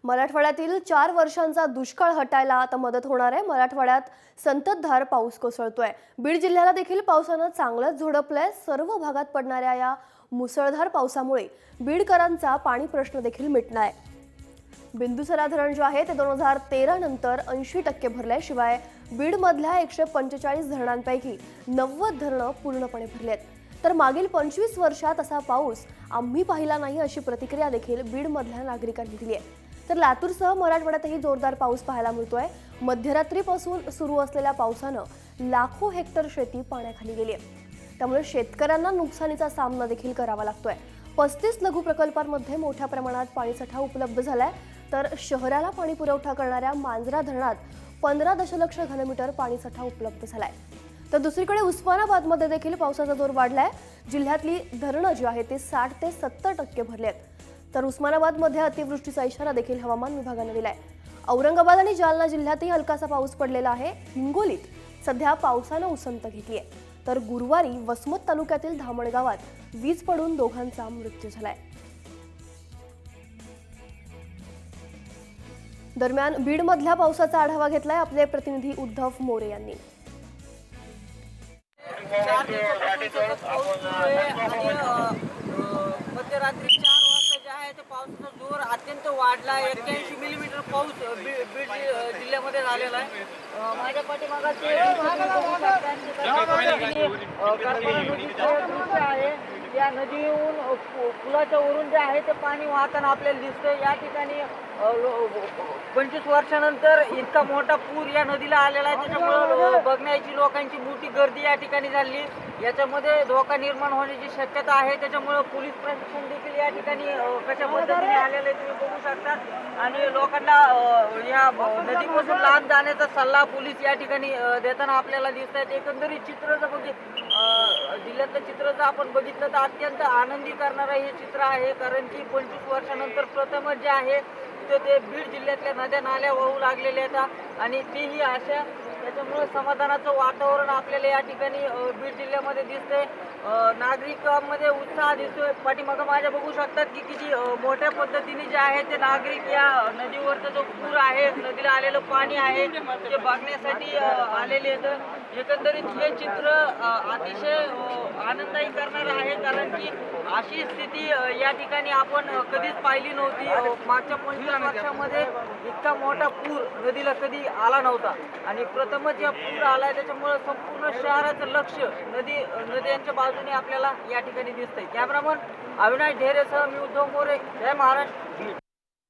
मराठवाड्यातील 4 वर्षांचा दुष्काळ हटायला आता मदत होणार आहे। मराठवाड्यात संततधार पाऊस कोसळतोय। बीड जिल्ह्याला देखील पावसानं चांगलंच झोडपलंय। सर्व भागात पडणाऱ्या या मुसळधार पावसामुळे बीडकरांचा पाणी प्रश्न देखील मिटलाय। बिंदुसरा धरण जे आहे ते 2013 नंतर 80% भरले। शिवाय बीडमधल्या 145 धरणांपैकी 90 धरणं पूर्णपणे भरलेत। तर मागील 25 वर्षात असा पाऊस आम्ही पाहिला नाही अशी प्रतिक्रिया देखील बीडमधल्या नागरिकांनी दिली आहे। तर लातूरसह मराठवाड्यातही जोरदार पाऊस पाहायला मिळतोय। मध्यरात्रीपासून सुरू असलेल्या पावसानं लाखो हेक्टर शेती पाण्याखाली गेली आहे। त्यामुळे शेतकऱ्यांना नुकसानीचा सामना देखील करावा लागतोय। 35 लघु प्रकल्पांमध्ये मोठ्या प्रमाणात पाणीसाठा उपलब्ध झालाय। तर शहराला पाणी पुरवठा करणाऱ्या मांजरा धरणात 15 दशलक्ष घनमीटर पाणीसाठा उपलब्ध झालाय। तर दुसरीकडे उस्मानाबादमध्ये देखील पावसाचा जोर वाढलाय। जिल्ह्यातली धरणं जी आहेत ती 60 ते 70% भरली आहेत। तर उस्मानाबादमध्ये अतिवृष्टीचा इशारा देखील हवामान विभागाने दिलाय। औरंगाबाद आणि जालना जिल्ह्यातही हलकासा पाऊस पडलेला आहे। हिंगोलीत सध्या पावसानं उसंत घेतली आहे। तर गुरुवारी वसमत तालुक्यातील धामण गावात वीज पडून दोघांचा मृत्यू झालाय। दरम्यान बीडमधल्या पावसाचा आढावा घेतलाय आपले प्रतिनिधी उद्धव मोरे यांनी। 4 दिवसापासून पाऊस सुरू आहे आणि मध्यरात्री 4 वाजता जे आहे ते पावसाचा जोर अत्यंत वाढला आहे। 81 मिलीमीटर पाऊस बीड जिल्ह्यामध्ये झालेला आहे। माझ्या पाठीमागे ते करबला नदीचं दृश्य आहे। या नदीहून पुलाच्या वरून जे आहे ते पाणी वाहताना आपल्याला दिसतंय। या ठिकाणी 25 वर्षानंतर इतका मोठा पूर या नदीला आलेला आहे। त्याच्यामुळे बघण्याची लोकांची मोठी गर्दी या ठिकाणी झाली। याच्यामध्ये धोका निर्माण होण्याची शक्यता आहे। त्याच्यामुळे पोलीस प्रशासन देखील या ठिकाणी कशा पद्धतीने आलेलं आहे तुम्ही बघू शकता। आणि लोकांना या नदीपासून लांब जाण्याचा सल्ला पोलीस या ठिकाणी देताना आपल्याला दिसत आहेत। एकंदरीत चित्र जर जिल्ह्यातलं चित्र जर आपण बघितलं तर अत्यंत आनंदी करणारं हे चित्र आहे। कारण की 25 वर्षानंतर प्रथमच जे आहे ते बीड जिल्ह्यातल्या नद्या नाल्या वाहू लागलेल्या आहेत आणि तेही अशा त्याच्यामुळे समाधानाचं वातावरण आपल्याला या ठिकाणी बीड जिल्ह्यामध्ये दिसतंय। नागरिकांमध्ये उत्साह दिसतोय। पाठीमागं माझ्या बघू शकतात की किती मोठ्या पद्धतीने जे आहे ते नागरिक या नदीवरचा जो पूर आहे नदीला आलेलं पाणी आहे ते बघण्यासाठी आलेले आहेत। एकंदरीत हे चित्र अतिशय आनंददायी करणारं आहे। कारण की अशी स्थिती या ठिकाणी आपण कधीच पाहिली नव्हती। मागच्या 25 वर्षामध्ये इतका मोठा पूर नदीला कधी आला नव्हता आणि प्रथमच या पूर आलाय। त्याच्यामुळे संपूर्ण शहराचं लक्ष नद्यांच्या बाजूने आपल्याला या ठिकाणी दिसतंय। कॅमेरामन अविनाश ढेरेसह मी उद्धव मोरे, जय महाराष्ट्र, बीड।